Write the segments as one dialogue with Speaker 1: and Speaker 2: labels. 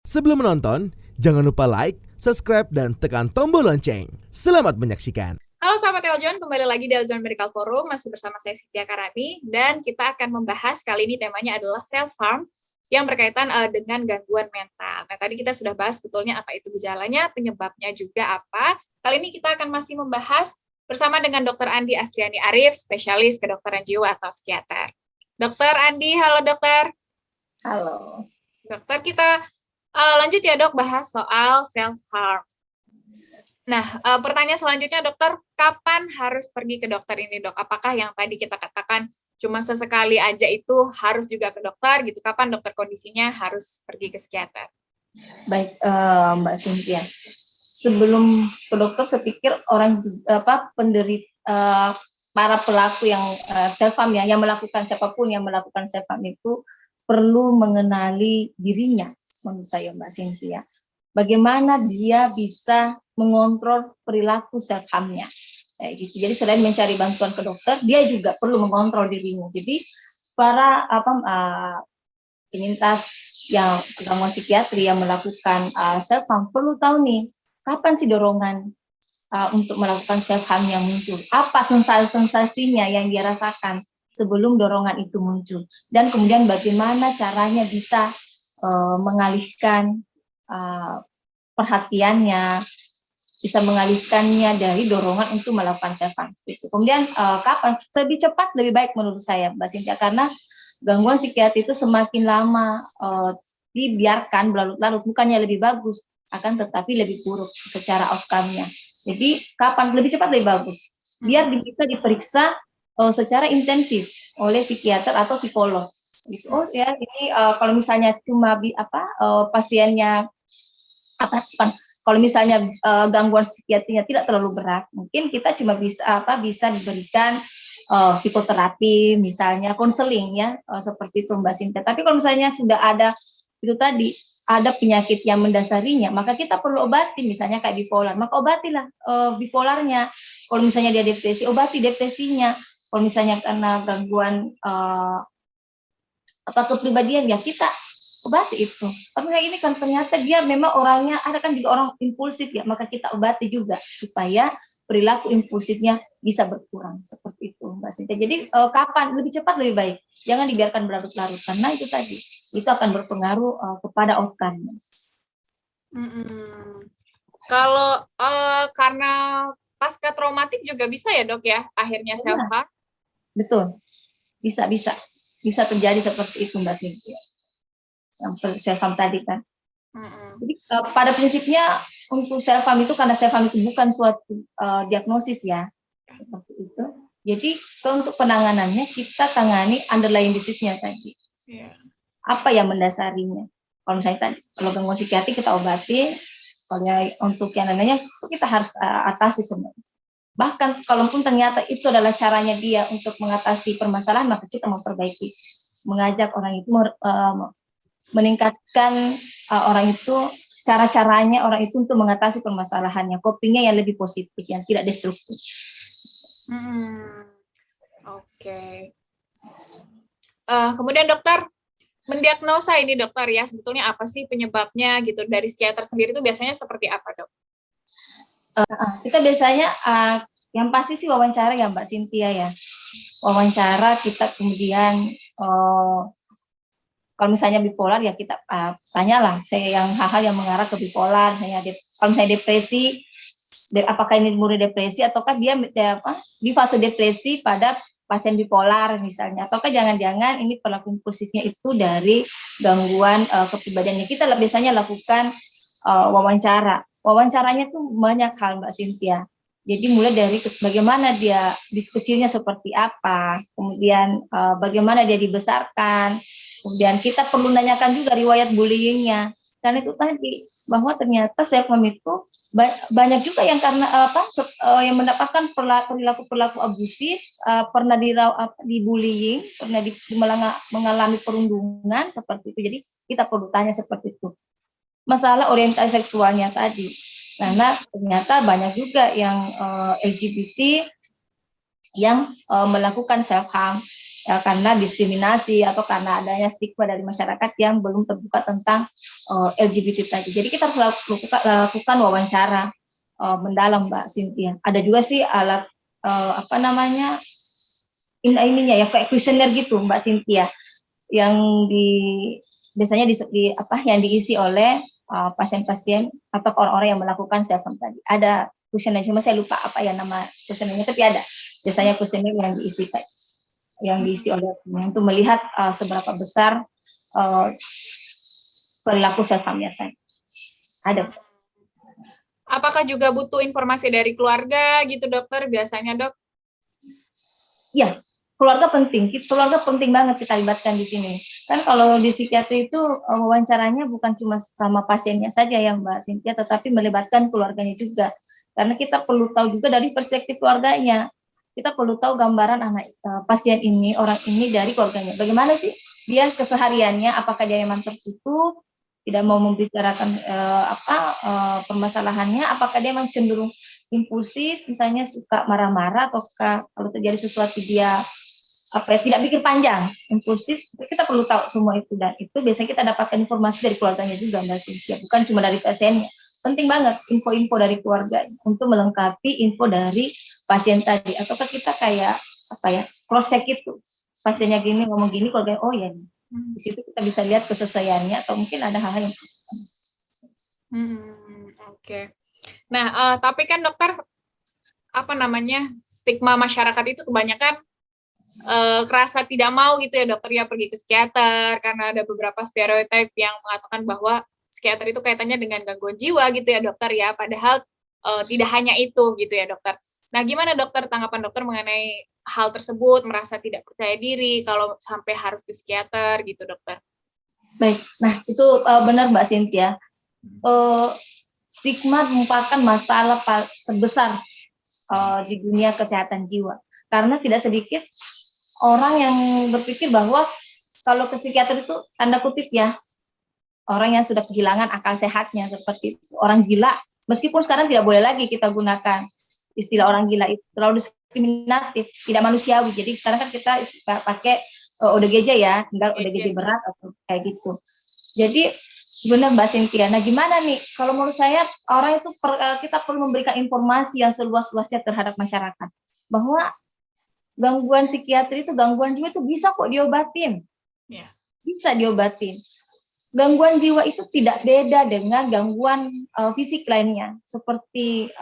Speaker 1: Sebelum menonton, jangan lupa like, subscribe, dan tekan tombol lonceng. Selamat menyaksikan.
Speaker 2: Halo sahabat Eljon, kembali lagi di Eljon Medical Forum, masih bersama saya Siti Karani, dan kita akan membahas kali ini temanya adalah self-harm yang berkaitan dengan gangguan mental. Nah, tadi kita sudah bahas sebetulnya apa itu gejalanya, penyebabnya juga apa. Kali ini kita akan masih membahas bersama dengan Dr. Andi Astriani Arif, spesialis kedokteran jiwa atau psikiater. Dr. Andi, halo dokter.
Speaker 3: Halo.
Speaker 2: Dokter, kita lanjut ya dok, bahas soal self-harm. Nah, pertanyaan selanjutnya dokter, kapan harus pergi ke dokter ini dok? Apakah yang tadi kita katakan cuma sesekali aja itu harus juga ke dokter gitu? Kapan dokter kondisinya harus pergi ke psikiater?
Speaker 3: Baik, Mbak Cynthia. Sebelum ke dokter, saya pikir orang penderita para pelaku yang self-harm ya, yang melakukan siapapun yang melakukan self-harm itu perlu mengenali dirinya, menurut saya Mbak Cynthia. Bagaimana dia bisa mengontrol perilaku self-harmnya. Gitu. Jadi selain mencari bantuan ke dokter, dia juga perlu mengontrol dirinya. Jadi para penyintas yang gangguan psikiatri yang melakukan self-harm perlu tahu nih, kapan sih dorongan untuk melakukan self-harm yang muncul? Apa sensasinya yang dia rasakan sebelum dorongan itu muncul? Dan kemudian bagaimana caranya bisa mengalihkan perhatiannya, bisa mengalihkannya dari dorongan untuk melakukan self-harm. Kemudian kapan? Lebih cepat lebih baik menurut saya, Mbak Cynthia, karena gangguan psikiatri itu semakin lama dibiarkan berlarut-larut, bukannya lebih bagus, akan tetapi lebih buruk secara outcome-nya. Jadi kapan? Lebih cepat lebih bagus. Biar bisa diperiksa secara intensif oleh psikiater atau psikolog. Gitu. Oh ya, ini kalau misalnya cuma pasiennya kalau misalnya gangguan psikiatrinya tidak terlalu berat, mungkin kita cuma bisa diberikan psikoterapi, misalnya konseling ya, seperti itu Mbak Sinta. Tapi kalau misalnya sudah ada itu tadi, ada penyakit yang mendasarinya, maka kita perlu obati, misalnya kayak bipolar, maka obatilah bipolarnya. Kalau misalnya dia depresi, obati depresinya. Kalau misalnya karena gangguan kepribadian, ya kita obati itu. Tapi kayak ini kan ternyata dia memang orangnya, ada kan juga orang impulsif ya, maka kita obati juga supaya perilaku impulsifnya bisa berkurang, seperti itu Mbak Sinta. Jadi kapan? Lebih cepat lebih baik. Jangan dibiarkan berlarut-larut, karena itu tadi, itu akan berpengaruh kepada outcome.
Speaker 2: Kalau karena pasca traumatik juga bisa ya dok ya, akhirnya self-harm?
Speaker 3: Betul, bisa terjadi seperti itu Mbak Cynthia, yang self-harm tadi kan. Jadi pada prinsipnya untuk self-harm itu, karena self-harm itu bukan suatu diagnosis ya, seperti itu. Jadi untuk penanganannya kita tangani underlying disease-nya tadi. Apa yang mendasarinya? Kalau misalnya tadi, kalau gangguan psikiatri kita obati, kalau untuk yang lainnya kita harus atasi semuanya. Bahkan kalaupun ternyata itu adalah caranya dia untuk mengatasi permasalahan, maka kita memperbaiki, mengajak orang itu meningkatkan orang itu, cara-caranya orang itu untuk mengatasi permasalahannya, copingnya yang lebih positif, yang tidak destruktif.
Speaker 2: Oke. Kemudian dokter, mendiagnosa ini dokter ya, sebetulnya apa sih penyebabnya gitu, dari psikiater sendiri itu biasanya seperti apa dok?
Speaker 3: Kita biasanya yang pasti sih wawancara ya Mbak Cynthia ya, wawancara kita, kemudian kalau misalnya bipolar ya kita tanyalah yang hal-hal yang mengarah ke bipolar. Kalau misalnya depresi, apakah ini murni depresi ataukah dia di fase depresi pada pasien bipolar misalnya, ataukah jangan-jangan ini perilaku impulsifnya itu dari gangguan kepribadiannya. Kita biasanya lakukan wawancara. Wawancaranya tuh banyak hal Mbak Cynthia. Jadi mulai dari bagaimana dia di kecilnya seperti apa, kemudian bagaimana dia dibesarkan, kemudian kita perlu nanyakan juga riwayat bullyingnya. Karena itu tadi, bahwa ternyata self-harm itu banyak juga yang karena yang mendapatkan perilaku abusif, pernah dibullying, pernah mengalami perundungan seperti itu. Jadi kita perlu tanya seperti itu. Masalah orientasi seksualnya tadi, karena ternyata banyak juga yang LGBT yang melakukan self-harm. ya, karena diskriminasi atau karena adanya stigma dari masyarakat yang belum terbuka tentang LGBT tadi. Jadi kita harus lakukan wawancara mendalam, Mbak Cynthia. Ada juga sih alat apa namanya ininya ya, kayak kuesioner gitu, Mbak Cynthia, yang biasanya yang diisi oleh pasien-pasien atau orang-orang yang melakukan self harm tadi. Ada kuesioner, cuma saya lupa apa ya nama kuesionernya, tapi ada biasanya kuesioner yang diisi oleh untuk melihat seberapa besar perilaku self harmnya tadi. Ada.
Speaker 2: Apakah juga butuh informasi dari keluarga gitu dokter biasanya, Dok?
Speaker 3: Ya, keluarga penting banget kita libatkan di sini. Kan kalau di psikiatri itu wawancaranya bukan cuma sama pasiennya saja ya Mbak Cynthia, tetapi melibatkan keluarganya juga. Karena kita perlu tahu juga dari perspektif keluarganya. Kita perlu tahu gambaran pasien ini, orang ini dari keluarganya. Bagaimana sih dia kesehariannya, apakah dia memang tertutup, tidak mau membicarakan permasalahannya, apakah dia memang cenderung impulsif, misalnya suka marah-marah, atau kalau terjadi sesuatu dia tidak pikir panjang, impulsif. Kita perlu tahu semua itu, dan itu biasanya kita dapatkan informasi dari keluarganya juga, Mbak Cynthia, bukan cuma dari pasiennya. Penting banget info-info dari keluarga untuk melengkapi info dari pasien tadi. Ataukah kita kayak cross check itu, pasiennya gini ngomong gini, keluarga oh ya, di situ kita bisa lihat kesesuaiannya, atau mungkin ada hal-hal yang
Speaker 2: Oke. Nah, tapi kan dokter, stigma masyarakat itu kebanyakan kerasa tidak mau gitu ya dokter ya pergi ke psikiater, karena ada beberapa stereotip yang mengatakan bahwa psikiater itu kaitannya dengan gangguan jiwa gitu ya dokter ya, padahal tidak hanya itu gitu ya dokter. Nah, gimana dokter tanggapan dokter mengenai hal tersebut, merasa tidak percaya diri kalau sampai harus ke psikiater gitu dokter?
Speaker 3: Baik, nah itu benar Mbak Cynthia. Stigma merupakan masalah terbesar di dunia kesehatan jiwa, karena tidak sedikit orang yang berpikir bahwa kalau ke psikiater itu tanda kutip ya, orang yang sudah kehilangan akal sehatnya, seperti orang gila. Meskipun sekarang tidak boleh lagi kita gunakan istilah orang gila, itu terlalu diskriminatif, tidak manusiawi. Jadi sekarang kan kita pakai ODGJ ya, tinggal ODGJ berat atau kayak gitu. Jadi benar Mbak Cynthia. Nah, gimana nih? Kalau menurut saya orang itu kita perlu memberikan informasi yang seluas-luasnya terhadap masyarakat, bahwa gangguan psikiatri itu, gangguan jiwa itu bisa kok diobatin.
Speaker 2: Yeah.
Speaker 3: Bisa diobatin. Gangguan jiwa itu tidak beda dengan gangguan fisik lainnya, seperti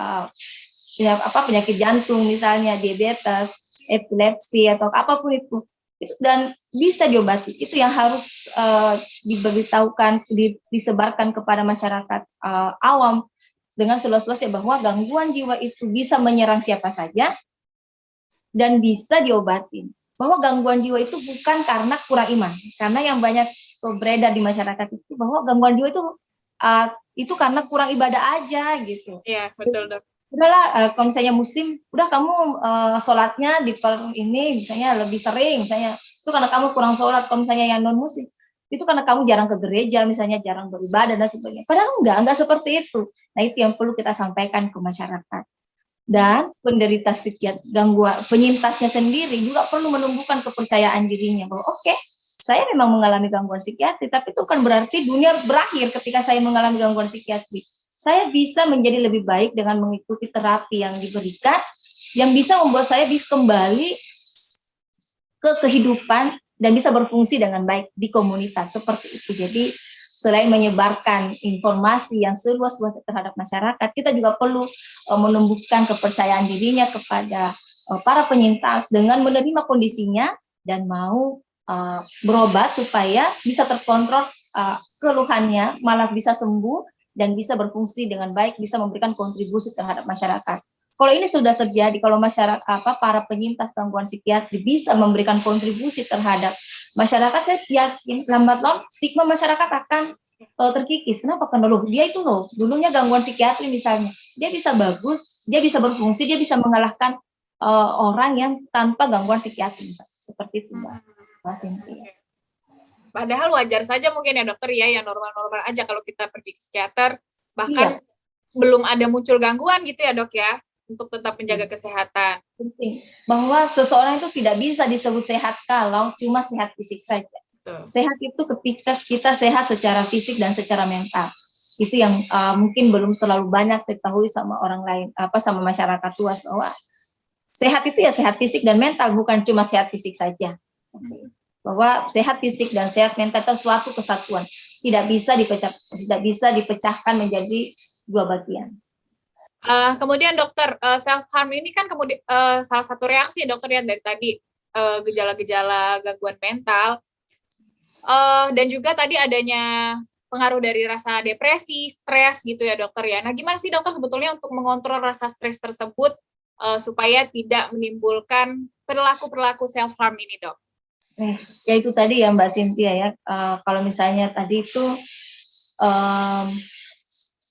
Speaker 3: penyakit jantung misalnya, diabetes, epilepsi, atau apapun itu, dan bisa diobati. Itu yang harus diberitahukan, disebarkan kepada masyarakat awam dengan seluas-luasnya, bahwa gangguan jiwa itu bisa menyerang siapa saja dan bisa diobatin. Bahwa gangguan jiwa itu bukan karena kurang iman, karena yang banyak beredar di masyarakat itu bahwa gangguan jiwa itu karena kurang ibadah aja gitu.
Speaker 2: Iya, betul dok.
Speaker 3: Udahlah, kalau misalnya musim, udah kamu sholatnya di ini misalnya lebih sering, misalnya itu karena kamu kurang sholat. Kalau misalnya yang non musim, itu karena kamu jarang ke gereja, misalnya jarang beribadah dan sebagainya. Padahal enggak seperti itu. Nah, itu yang perlu kita sampaikan ke masyarakat. Dan penderita psikiatri, gangguan penyintasnya sendiri juga perlu menumbuhkan kepercayaan dirinya bahwa oke, saya memang mengalami gangguan psikiatri, tapi itu kan berarti dunia berakhir ketika saya mengalami gangguan psikiatri. Saya bisa menjadi lebih baik dengan mengikuti terapi yang diberikan, yang bisa membuat saya bisa kembali ke kehidupan dan bisa berfungsi dengan baik di komunitas seperti itu. Jadi selain menyebarkan informasi yang seluas-luasnya terhadap masyarakat, kita juga perlu menumbuhkan kepercayaan dirinya kepada para penyintas dengan menerima kondisinya dan mau berobat supaya bisa terkontrol keluhannya, malah bisa sembuh dan bisa berfungsi dengan baik, bisa memberikan kontribusi terhadap masyarakat. Kalau ini sudah terjadi, kalau masyarakat para penyintas gangguan psikiatri bisa memberikan kontribusi terhadap masyarakat, saya yakin lambat laun stigma masyarakat akan terkikis. Kenapa? Karena dia itu dulunya gangguan psikiatri misalnya, dia bisa bagus, dia bisa berfungsi, dia bisa mengalahkan orang yang tanpa gangguan psikiatri, seperti itu Mbak Cynthia.
Speaker 2: Padahal wajar saja mungkin ya dokter ya, yang normal-normal aja kalau kita pergi ke psikiater, bahkan belum ada muncul gangguan gitu ya dok ya. untuk tetap menjaga kesehatan.
Speaker 3: Penting bahwa seseorang itu tidak bisa disebut sehat kalau cuma sehat fisik saja.
Speaker 2: Betul.
Speaker 3: Sehat itu ketika kita sehat secara fisik dan secara mental. Itu yang mungkin belum terlalu banyak diketahui sama orang lain, sama masyarakat luas, bahwa sehat itu ya sehat fisik dan mental, bukan cuma sehat fisik saja. Bahwa sehat fisik dan sehat mental itu suatu kesatuan, tidak bisa dipecahkan menjadi dua bagian.
Speaker 2: Kemudian dokter, self harm ini kan kemudian salah satu reaksi dokter ya dari tadi, gejala-gejala gangguan mental, dan juga tadi adanya pengaruh dari rasa depresi, stres gitu ya dokter ya. Nah, gimana sih dokter sebetulnya untuk mengontrol rasa stres tersebut supaya tidak menimbulkan perilaku-perilaku self harm ini, Dok?
Speaker 3: Ya itu tadi ya Mbak Cynthia ya, kalau misalnya tadi itu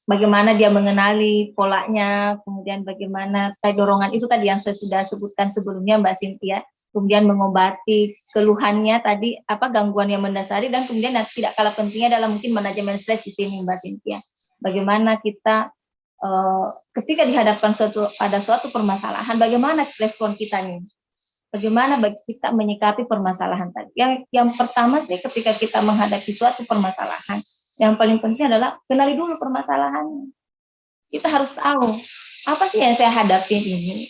Speaker 3: bagaimana dia mengenali polanya, kemudian bagaimana dorongan itu tadi yang saya sudah sebutkan sebelumnya Mbak Cynthia, kemudian mengobati keluhannya tadi, gangguan yang mendasari, dan kemudian yang tidak kalah pentingnya dalam mungkin manajemen stres di sini Mbak Cynthia. Bagaimana kita ketika dihadapkan pada suatu permasalahan, bagaimana respon kita nih? Bagaimana kita menyikapi permasalahan tadi? Yang pertama sih, ketika kita menghadapi suatu permasalahan, yang paling penting adalah kenali dulu permasalahannya. Kita harus tahu apa sih yang saya hadapi ini.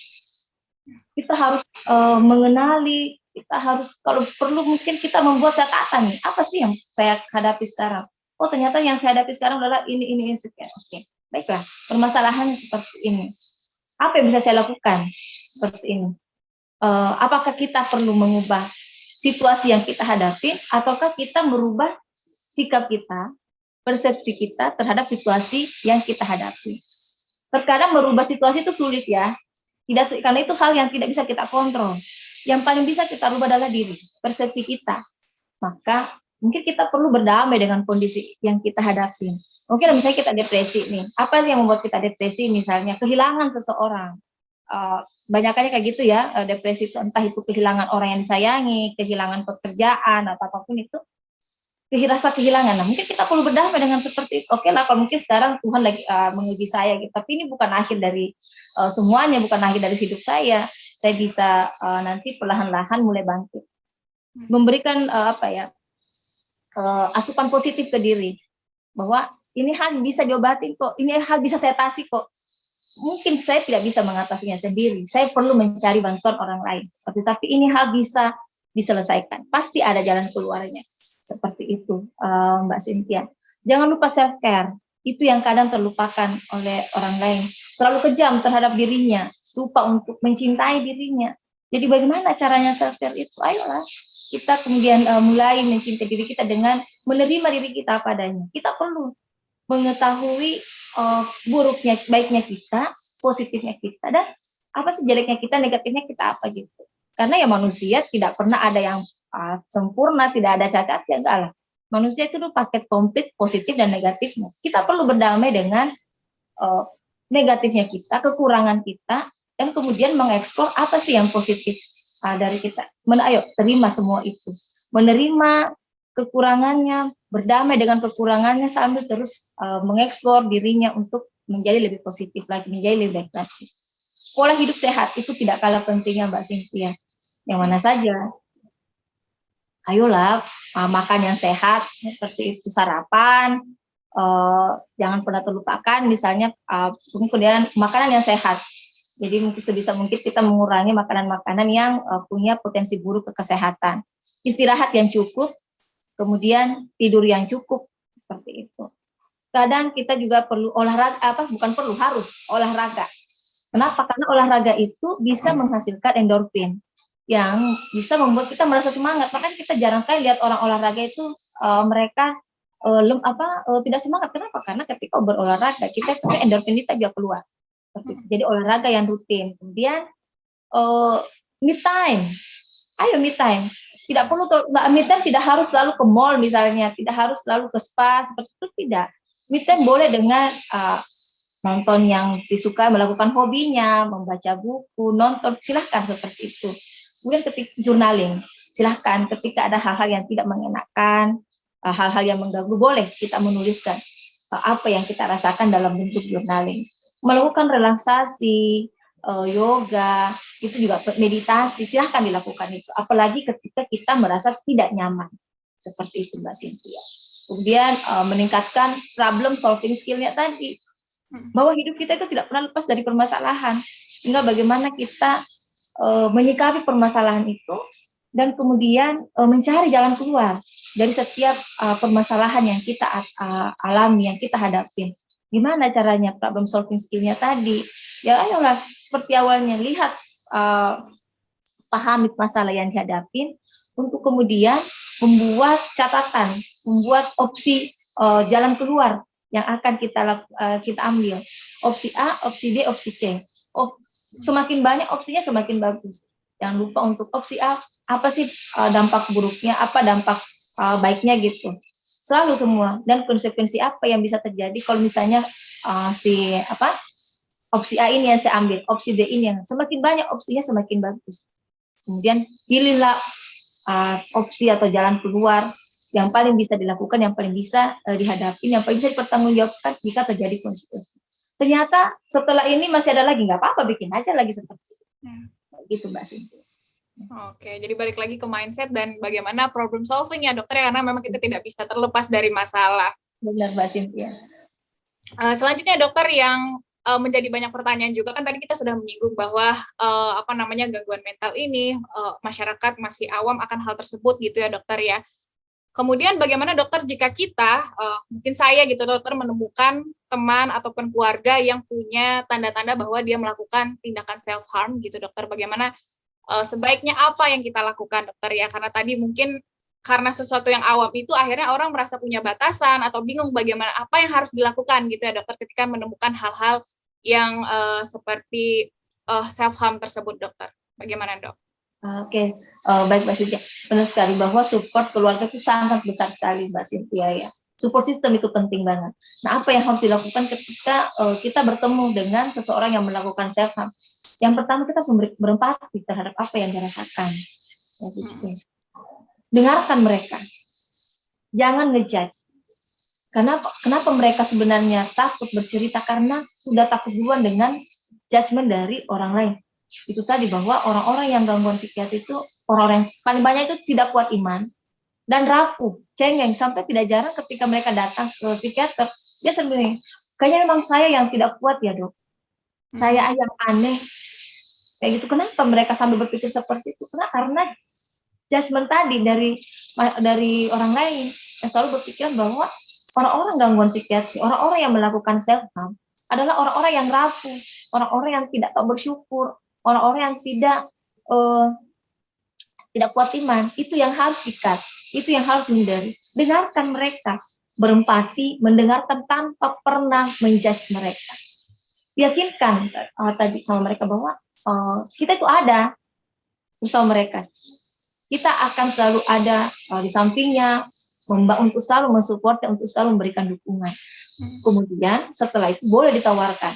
Speaker 3: Kita harus mengenali. Kita harus, kalau perlu mungkin kita membuat catatan nih. Apa sih yang saya hadapi sekarang? Oh, ternyata yang saya hadapi sekarang adalah ini sekian. Oke, baiklah. Permasalahannya seperti ini. Apa yang bisa saya lakukan seperti ini? Apakah kita perlu mengubah situasi yang kita hadapi, ataukah kita merubah sikap kita, persepsi kita terhadap situasi yang kita hadapi? Terkadang merubah situasi itu sulit ya, karena itu hal yang tidak bisa kita kontrol. Yang paling bisa kita rubah adalah diri, persepsi kita. Maka mungkin kita perlu berdamai dengan kondisi yang kita hadapi. Mungkin misalnya kita depresi nih, apa yang membuat kita depresi? Misalnya kehilangan seseorang. Banyakannya kayak gitu ya, depresi itu entah itu kehilangan orang yang disayangi, kehilangan pekerjaan, atau apapun itu, rasa kehilangan. Nah, mungkin kita perlu berdamai dengan seperti itu. Oke lah, kalau mungkin sekarang Tuhan lagi menguji saya gitu, tapi ini bukan akhir dari semuanya, bukan akhir dari hidup saya. Saya bisa nanti perlahan-lahan mulai bangkit, memberikan asupan positif ke diri, bahwa ini hal bisa diobati kok, ini hal bisa saya atasi kok. Mungkin saya tidak bisa mengatasinya sendiri, saya perlu mencari bantuan orang lain. Tapi ini hal bisa diselesaikan, pasti ada jalan keluarnya. Seperti itu, Mbak Cynthia. Jangan lupa self care, itu yang kadang terlupakan oleh orang lain. Terlalu kejam terhadap dirinya, lupa untuk mencintai dirinya. Jadi bagaimana caranya self care itu? Ayolah, kita kemudian mulai mencintai diri kita dengan menerima diri kita apa adanya. Kita perlu mengetahui buruknya, baiknya kita, positifnya kita, dan apa sih jeleknya kita, negatifnya kita apa gitu. Karena ya manusia tidak pernah ada yang sempurna, tidak ada cacat, ya enggak lah. Manusia itu paket komplit positif dan negatifnya. Kita perlu berdamai dengan negatifnya kita, kekurangan kita, dan kemudian mengeksplor apa sih yang positif dari kita. Ayo terima semua itu, menerima kekurangannya, berdamai dengan kekurangannya, sambil terus mengeksplor dirinya untuk menjadi lebih positif lagi, menjadi lebih baik lagi. Pola hidup sehat itu tidak kalah pentingnya Mbak Cynthia. Yang mana saja. Ayolah, makan yang sehat, seperti itu, sarapan, jangan pernah terlupakan, misalnya kemudian makanan yang sehat. Jadi mungkin sebisa mungkin kita mengurangi makanan-makanan yang punya potensi buruk ke kesehatan. Istirahat yang cukup, kemudian tidur yang cukup, seperti itu. Kadang kita juga perlu olahraga, harus olahraga. Kenapa? Karena olahraga itu bisa menghasilkan endorfin yang bisa membuat kita merasa semangat. Makanya kita jarang sekali lihat orang olahraga itu mereka tidak semangat. Kenapa? Karena ketika berolahraga kita endorfin kita juga keluar. Jadi olahraga yang rutin. Kemudian me time. Ayo me time. Tidak perlu, me time tidak harus selalu ke mall misalnya, tidak harus selalu ke spa, seperti itu tidak. Me time boleh dengan nonton yang disuka, melakukan hobinya, membaca buku, nonton, silahkan seperti itu. Kemudian ketika journaling, silahkan ketika ada hal-hal yang tidak mengenakan, hal-hal yang mengganggu, boleh kita menuliskan apa yang kita rasakan dalam bentuk journaling. Melakukan relaksasi, yoga, itu juga meditasi, silahkan dilakukan itu. Apalagi ketika kita merasa tidak nyaman. Seperti itu Mbak Cynthia. Kemudian meningkatkan problem solving skill-nya tadi. Bahwa hidup kita itu tidak pernah lepas dari permasalahan. Sehingga bagaimana kita menyikapi permasalahan itu dan kemudian mencari jalan keluar dari setiap permasalahan yang kita alami, yang kita hadapin. Gimana caranya problem solving skill-nya tadi? Ya ayolah, seperti awalnya, lihat, pahami masalah yang dihadapin, untuk kemudian membuat catatan, membuat opsi jalan keluar yang akan kita ambil. Opsi A, opsi B, opsi C. Semakin banyak opsinya semakin bagus. Jangan lupa untuk opsi A, apa sih dampak buruknya, apa dampak baiknya gitu. Selalu semua, dan konsekuensi apa yang bisa terjadi kalau misalnya opsi A ini yang saya ambil, opsi B ini yang semakin banyak opsinya semakin bagus. Kemudian pilihlah opsi atau jalan keluar yang paling bisa dilakukan, yang paling bisa dihadapi, yang paling bisa dipertanggungjawabkan jika terjadi konsekuensi. Ternyata setelah ini masih ada lagi, nggak apa-apa, bikin aja lagi seperti itu. Gitu Mbak Cynthia.
Speaker 2: Oke, jadi balik lagi ke mindset dan bagaimana problem solving ya dokter, karena memang kita tidak bisa terlepas dari masalah.
Speaker 3: Benar Mbak Cynthia.
Speaker 2: Selanjutnya dokter, yang menjadi banyak pertanyaan juga, kan tadi kita sudah menyinggung bahwa gangguan mental ini masyarakat masih awam akan hal tersebut gitu ya dokter ya. Kemudian bagaimana dokter jika kita, mungkin saya gitu dokter, menemukan teman ataupun keluarga yang punya tanda-tanda bahwa dia melakukan tindakan self harm gitu dokter, bagaimana sebaiknya apa yang kita lakukan dokter ya, karena tadi mungkin karena sesuatu yang awam itu akhirnya orang merasa punya batasan atau bingung bagaimana apa yang harus dilakukan gitu ya dokter ketika menemukan hal-hal yang seperti self harm tersebut dokter. Bagaimana dok?
Speaker 3: Oke, baik Mbak Cynthia. Benar sekali bahwa support keluarga itu sangat besar sekali Mbak Cynthia ya. Support system itu penting banget. Nah, apa yang harus dilakukan ketika kita bertemu dengan seseorang yang melakukan self harm? Yang pertama, kita harus berempati terhadap apa yang dirasakan. Ya, gitu. Dengarkan mereka, jangan ngejudge. Kenapa mereka sebenarnya takut bercerita? Karena sudah takut duluan dengan judgement dari orang lain. Itu tadi, bahwa orang-orang yang gangguan psikiatri itu orang-orang yang paling banyak itu tidak kuat iman dan rapuh, cengeng, sampai tidak jarang ketika mereka datang ke psikiater, dia sendiri, kayaknya memang saya yang tidak kuat ya dok, saya yang aneh, kayak gitu. Kenapa mereka sambil berpikir seperti itu? Karena judgement tadi dari orang lain yang selalu berpikiran bahwa orang-orang gangguan psikiatri, orang-orang yang melakukan self harm adalah orang-orang yang rapuh, orang-orang yang tidak tahu bersyukur, orang-orang yang tidak kuat iman. Itu yang harus dikat, itu yang harus dihindari. Dengarkan mereka, berempati, mendengarkan tanpa pernah menjudge mereka. Yakinkan tadi sama mereka bahwa kita itu ada bersama mereka. Kita akan selalu ada di sampingnya, untuk selalu mensupport, untuk selalu memberikan dukungan. Kemudian setelah itu boleh ditawarkan,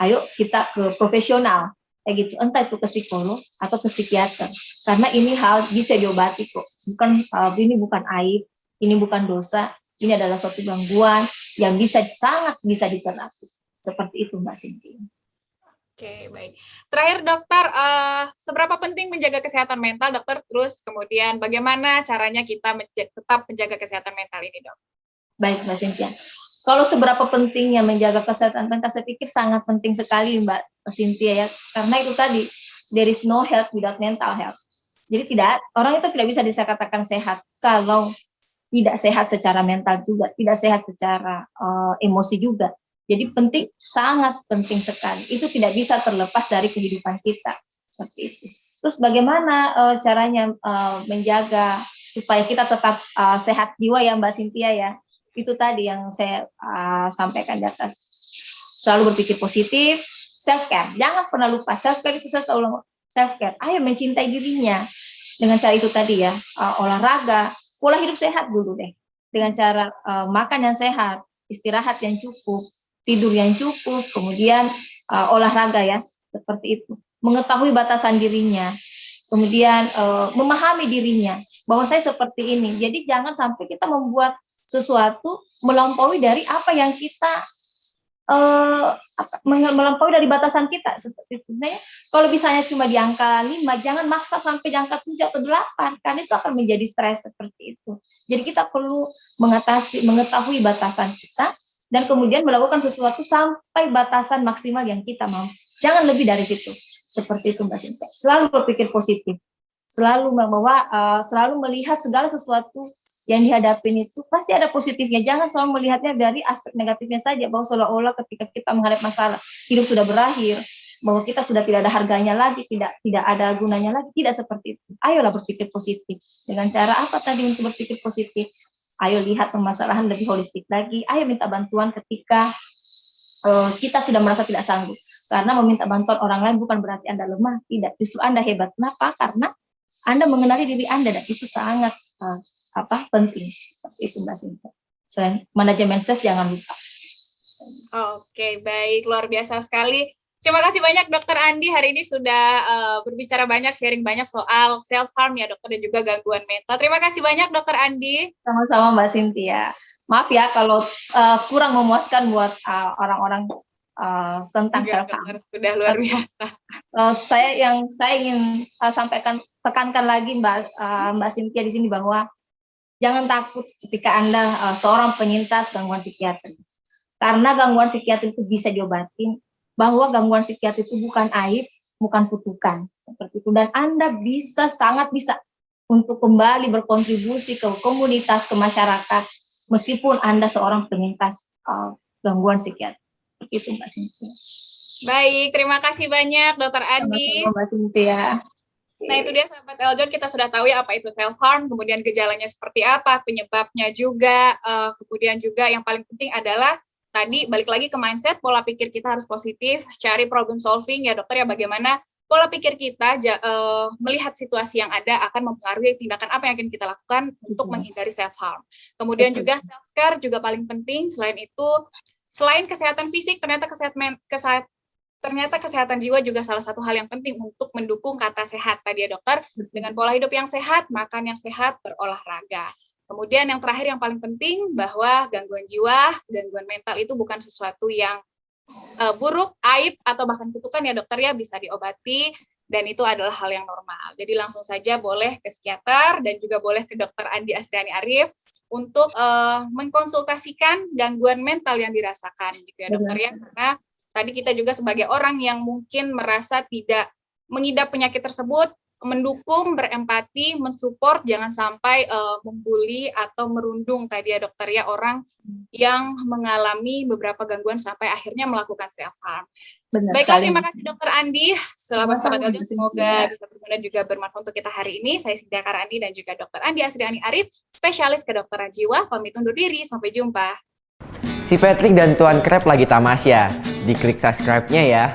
Speaker 3: ayo kita ke profesional, kayak gitu, entah itu ke psikolog atau ke psikiater, karena ini hal bisa diobati kok. Ini bukan aib, ini bukan dosa, ini adalah suatu gangguan yang sangat bisa diterapi. Seperti itu Mbak Cynthia.
Speaker 2: Oke, baik. Terakhir dokter, seberapa penting menjaga kesehatan mental dokter? Terus kemudian bagaimana caranya kita tetap menjaga kesehatan mental ini dok?
Speaker 3: Baik Mbak Cynthia. Kalau seberapa pentingnya menjaga kesehatan mental, saya pikir sangat penting sekali Mbak Cynthia ya. Karena itu tadi, there is no health without mental health. Jadi orang itu tidak bisa dikatakan sehat kalau tidak sehat secara mental juga, tidak sehat secara emosi juga. Jadi penting, sangat penting sekali. Itu tidak bisa terlepas dari kehidupan kita. Seperti itu. Terus bagaimana caranya menjaga supaya kita tetap sehat jiwa ya Mbak Cynthia ya. Itu tadi yang saya sampaikan di atas. Selalu berpikir positif, self-care. Jangan pernah lupa, self-care itu selalu self-care. Ayo mencintai dirinya. Dengan cara itu tadi ya, olahraga, pola hidup sehat dulu deh. Dengan cara makan yang sehat, istirahat yang cukup, tidur yang cukup, kemudian olahraga ya, seperti itu. Mengetahui batasan dirinya, kemudian memahami dirinya, bahwa saya seperti ini. Jadi jangan sampai kita membuat sesuatu melampaui dari apa yang kita melampaui dari batasan kita seperti itu. Nah, kalau misalnya cuma di angka 5, jangan maksa sampai di angka 7 atau 8, karena itu akan menjadi stres seperti itu. Jadi kita perlu mengetahui batasan kita dan kemudian melakukan sesuatu sampai batasan maksimal yang kita mau. Jangan lebih dari situ. Seperti itu Mbak Sinta. Selalu berpikir positif. Selalu selalu melihat segala sesuatu yang dihadapin itu pasti ada positifnya. Jangan selalu melihatnya dari aspek negatifnya saja, bahwa seolah-olah ketika kita menghadapi masalah hidup sudah berakhir, bahwa kita sudah tidak ada harganya lagi, tidak ada gunanya lagi. Tidak seperti itu. Ayolah berpikir positif. Dengan cara apa tadi untuk berpikir positif? Ayo lihat permasalahan lebih holistik lagi. Ayo minta bantuan ketika kita sudah merasa tidak sanggup. Karena meminta bantuan orang lain bukan berarti Anda lemah, tidak. Justru Anda hebat. Kenapa? Karena Anda mengenali diri Anda, dan itu sangat penting. Itu Mbak Sinta. Selain manajemen stres, jangan lupa.
Speaker 2: Oke, baik, luar biasa sekali. Terima kasih banyak Dokter Andi, hari ini sudah berbicara banyak, sharing banyak soal self harm ya Dokter, dan juga gangguan mental. Terima kasih banyak Dokter Andi.
Speaker 3: Sama-sama Mbak Cynthia. Maaf ya kalau kurang memuaskan buat orang-orang tentang self harm.
Speaker 2: Sudah luar biasa.
Speaker 3: Saya ingin tekankan lagi Mbak Cynthia di sini bahwa jangan takut ketika Anda seorang penyintas gangguan psikiatri. Karena gangguan psikiatri itu bisa diobatin, bahwa gangguan psikiatri itu bukan aib, bukan kutukan. Seperti itu. Dan Anda sangat bisa untuk kembali berkontribusi ke komunitas, ke masyarakat, meskipun Anda seorang penyintas gangguan psikiatri. Begitu Mbak Cynthia.
Speaker 2: Baik, terima kasih banyak Dokter Andi.
Speaker 3: Sama-sama Mbak Cynthia.
Speaker 2: Nah itu dia sahabat Eljon, kita sudah tahu ya apa itu self harm, kemudian gejalanya seperti apa, penyebabnya juga, kemudian juga yang paling penting adalah tadi balik lagi ke mindset, pola pikir kita harus positif, cari problem solving ya dokter ya, bagaimana pola pikir kita melihat situasi yang ada akan mempengaruhi tindakan apa yang akan kita lakukan untuk menghindari self harm. Kemudian juga self care juga paling penting. Selain itu, selain kesehatan fisik, ternyata kesehatan jiwa juga salah satu hal yang penting untuk mendukung kata sehat tadi ya dokter. Dengan pola hidup yang sehat, makan yang sehat, berolahraga. Kemudian yang terakhir yang paling penting bahwa gangguan jiwa, gangguan mental itu bukan sesuatu yang buruk, aib, atau bahkan kutukan ya dokter ya, bisa diobati dan itu adalah hal yang normal. Jadi langsung saja boleh ke psikiater dan juga boleh ke Dokter Andi Asriani Arif untuk mengkonsultasikan gangguan mental yang dirasakan gitu ya dokter ya, karena tadi kita juga sebagai orang yang mungkin merasa tidak mengidap penyakit tersebut, mendukung, berempati, mensupport, jangan sampai membuli atau merundung tadi ya dokter ya orang yang mengalami beberapa gangguan sampai akhirnya melakukan self harm. Baiklah, terima kasih Dokter Andi. Selamat sahabat Eljon, semoga bisa berguna juga bermanfaat untuk kita hari ini. Saya Cynthia Karani dan juga Dokter Andi Asriani Arif, spesialis kedokteran jiwa. Pamit undur diri, sampai jumpa.
Speaker 4: Si Patrick dan Tuan Krep lagi tamasya. Diklik subscribe-nya ya.